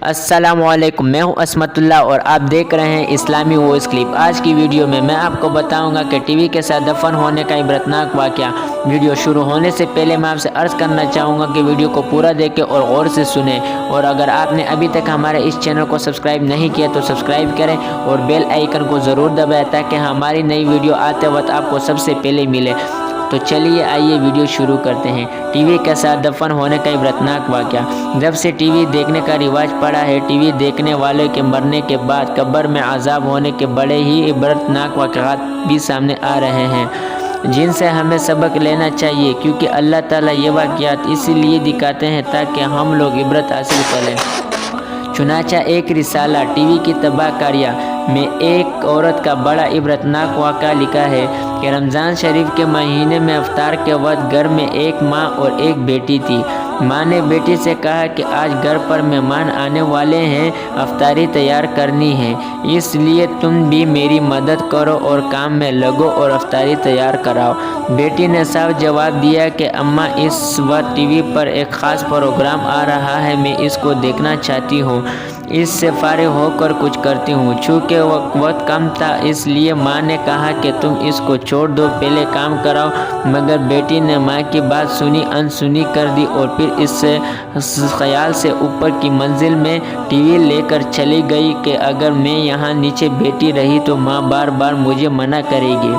السلام علیکم، میں ہوں عصمت اللہ اور آپ دیکھ رہے ہیں اسلامی وائس کلپ۔ آج کی ویڈیو میں آپ کو بتاؤں گا کہ ٹی وی کے ساتھ دفن ہونے کا عبرتناک واقعہ۔ ویڈیو شروع ہونے سے پہلے میں آپ سے عرض کرنا چاہوں گا کہ ویڈیو کو پورا دیکھیں اور غور سے سنیں، اور اگر آپ نے ابھی تک ہمارے اس چینل کو سبسکرائب نہیں کیا تو سبسکرائب کریں اور بیل آئیکن کو ضرور دبائیں تاکہ ہماری نئی ویڈیو آتے وقت آپ کو سب سے پہلے ملے۔ تو چلیے آئیے ویڈیو شروع کرتے ہیں۔ ٹی وی کے ساتھ دفن ہونے کا عبرتناک واقعہ۔ جب سے ٹی وی دیکھنے کا رواج پڑا ہے، ٹی وی دیکھنے والے کے مرنے کے بعد قبر میں عذاب ہونے کے بڑے ہی عبرتناک واقعات بھی سامنے آ رہے ہیں، جن سے ہمیں سبق لینا چاہیے، کیونکہ اللہ تعالیٰ یہ واقعات اسی لیے دکھاتے ہیں تاکہ ہم لوگ عبرت حاصل کریں۔ چنانچہ ایک رسالہ ٹی وی کی تباہ کاریاں میں ایک عورت کا بڑا عبرتناک واقعہ لکھا ہے کہ رمضان شریف کے مہینے میں افطار کے وقت گھر میں ایک ماں اور ایک بیٹی تھی۔ ماں نے بیٹی سے کہا کہ آج گھر پر مہمان آنے والے ہیں، افطاری تیار کرنی ہے، اس لیے تم بھی میری مدد کرو اور کام میں لگو اور افطاری تیار کراؤ۔ بیٹی نے صاف جواب دیا کہ اماں، اس وقت ٹی وی پر ایک خاص پروگرام آ رہا ہے، میں اس کو دیکھنا چاہتی ہوں، اس سے فارغ ہو کر کچھ کرتی ہوں۔ چونکہ وقت کم تھا اس لیے ماں نے کہا کہ تم اس کو چھوڑ دو، پہلے کام کراؤ، مگر بیٹی نے ماں کی بات سنی انسنی کر دی اور پھر اس خیال سے اوپر کی منزل میں ٹی وی لے کر چلی گئی کہ اگر میں یہاں نیچے بیٹھی رہی تو ماں بار بار مجھے منع کرے گی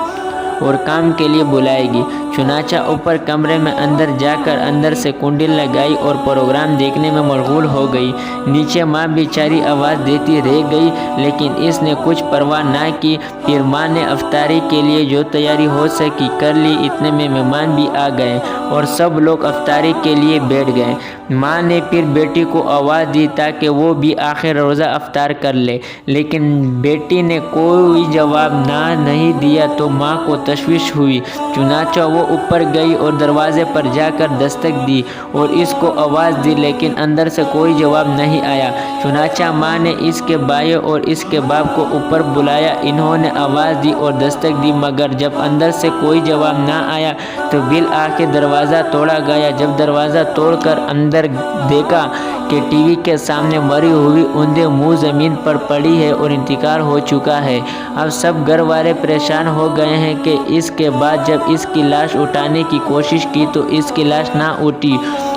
اور کام کے لیے بلائے گی۔ چنانچہ اوپر کمرے میں اندر جا کر اندر سے کنڈی لگائی اور پروگرام دیکھنے میں مشغول ہو گئی۔ نیچے ماں بیچاری آواز دیتی رہ گئی لیکن اس نے کچھ پرواہ نہ کی۔ پھر ماں نے افطاری کے لیے جو تیاری ہو سکی کر لی۔ اتنے میں مہمان بھی آ گئے اور سب لوگ افطاری کے لیے بیٹھ گئے۔ ماں نے پھر بیٹی کو آواز دی تاکہ وہ بھی آخر روزہ افطار کر لے، لیکن بیٹی نے کوئی جواب نہیں دیا تو ماں کو تشویش ہوئی۔ چنانچہ وہ اوپر گئی اور دروازے پر جا کر دستک دی اور اس کو آواز دی لیکن اندر سے کوئی جواب نہیں آیا۔ چنانچہ ماں نے اس کے بھائیوں اور اس کے باپ کو اوپر بلایا۔ انہوں نے آواز دی اور دستک دی مگر جب اندر سے کوئی جواب نہ آیا تو بالآخر دروازہ توڑا گیا۔ جب دروازہ توڑ کر اندر دیکھا کہ ٹی وی کے سامنے مری ہوئی اوندھے منہ زمین پر پڑی ہے اور انتقال ہو چکا ہے۔ اب سب گھر والے پریشان ہو گئے ہیں کہ اس کے بعد جب اس کی لاش اٹھانے کی کوشش کی تو اس کی لاش نہ اٹھی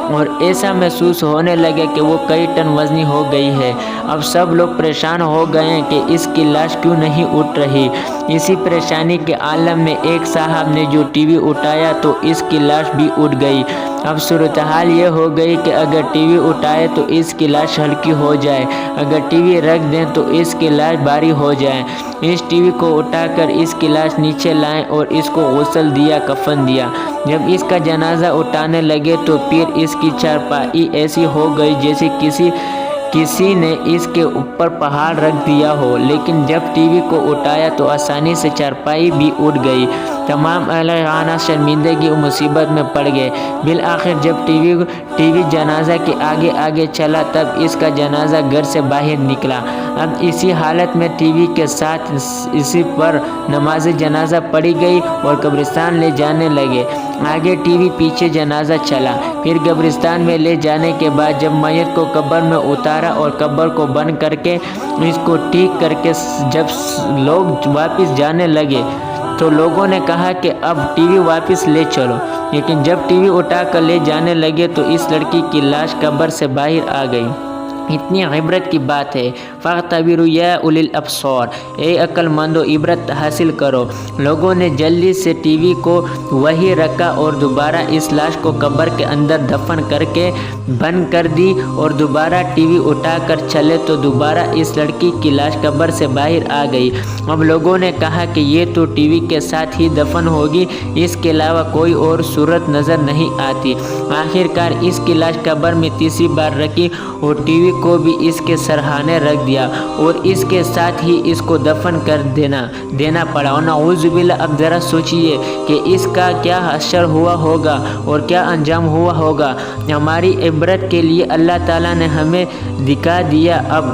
اور ایسا محسوس ہونے لگے کہ وہ کئی ٹن وزنی ہو گئی ہے۔ اب سب لوگ پریشان ہو گئے ہیں کہ اس کی لاش کیوں نہیں اٹھ رہی۔ اسی پریشانی کے عالم میں ایک صاحب نے جو ٹی وی اٹھایا تو اس کی لاش بھی اٹھ گئی۔ اب صورتحال یہ ہو گئی کہ اگر ٹی وی اٹھائے تو اس کی لاش ہلکی ہو جائے، اگر ٹی وی رکھ دیں تو اس کی لاش بھاری ہو جائے۔ اس ٹی وی کو اٹھا کر اس کی لاش نیچے لائیں اور اس کو غسل دیا، کفن دیا۔ جب اس کا جنازہ اٹھانے لگے تو پھر اس کی چارپائی ایسی ہو گئی جیسے کسی نے اس کے اوپر پہاڑ رکھ دیا ہو، لیکن جب ٹی وی کو اٹھایا تو آسانی سے چارپائی بھی اٹھ گئی۔ تمام اہل خانہ شرمندگی و مصیبت میں پڑ گئے۔ بالآخر جب ٹی وی جنازہ کے آگے آگے چلا تب اس کا جنازہ گھر سے باہر نکلا۔ اب اسی حالت میں ٹی وی کے ساتھ اسی پر نماز جنازہ پڑھی گئی اور قبرستان لے جانے لگے۔ آگے ٹی وی، پیچھے جنازہ چلا۔ پھر قبرستان میں لے جانے کے بعد جب میت کو قبر میں اتارا اور قبر کو بند کر کے اس کو ٹھیک کر کے جب لوگ واپس جانے لگے تو لوگوں نے کہا کہ اب ٹی وی واپس لے چلو، لیکن جب ٹی وی اٹھا کر لے جانے لگے تو اس لڑکی کی لاش قبر سے باہر آ گئی۔ اتنی عبرت کی بات ہے۔ فاعتبروا یا اولی الابصار، اے عقل مندو عبرت حاصل کرو۔ لوگوں نے جلدی سے ٹی وی کو وہیں رکھا اور دوبارہ اس لاش کو قبر کے اندر دفن کر کے بند کر دی اور دوبارہ ٹی وی اٹھا کر چلے تو دوبارہ اس لڑکی کی لاش قبر سے باہر آ گئی۔ اب لوگوں نے کہا کہ یہ تو ٹی وی کے ساتھ ہی دفن ہوگی، اس کے علاوہ کوئی اور صورت نظر نہیں آتی۔ آخر کار اس کی لاش قبر میں تیسری بار رکھی اور ٹی وی کو بھی اس کے سرہانے رکھ دیا اور اس کے ساتھ ہی اس کو دفن کر دینا پڑا۔ نعوذ باللہ۔ اب ذرا سوچئے کہ اس کا کیا حشر ہوا ہوگا اور کیا انجام ہوا ہوگا۔ ہماری عبرت کے لیے اللہ تعالیٰ نے ہمیں دکھا دیا۔ اب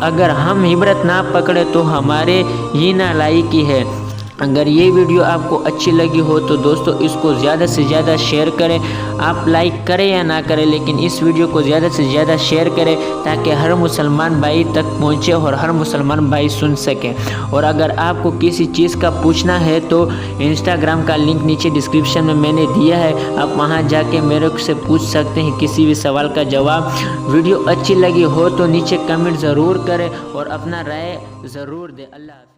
اگر ہم عبرت نہ پکڑے تو ہمارے ہی نالائقی ہے۔ اگر یہ ویڈیو آپ کو اچھی لگی ہو تو دوستو اس کو زیادہ سے زیادہ شیئر کریں. آپ لائک کریں یا نہ کریں لیکن اس ویڈیو کو زیادہ سے زیادہ شیئر کریں تاکہ ہر مسلمان بھائی تک پہنچے اور ہر مسلمان بھائی سن سکیں. اور اگر آپ کو کسی چیز کا پوچھنا ہے تو انسٹاگرام کا لنک نیچے ڈسکرپشن میں نے دیا ہے, آپ وہاں جا کے میرے سے پوچھ سکتے ہیں کسی بھی سوال کا جواب. ویڈیو اچھی لگی ہو تو نیچے کمنٹ ضرور کریں اور اپنا رائے ضرور دیں. اللہ حافظ.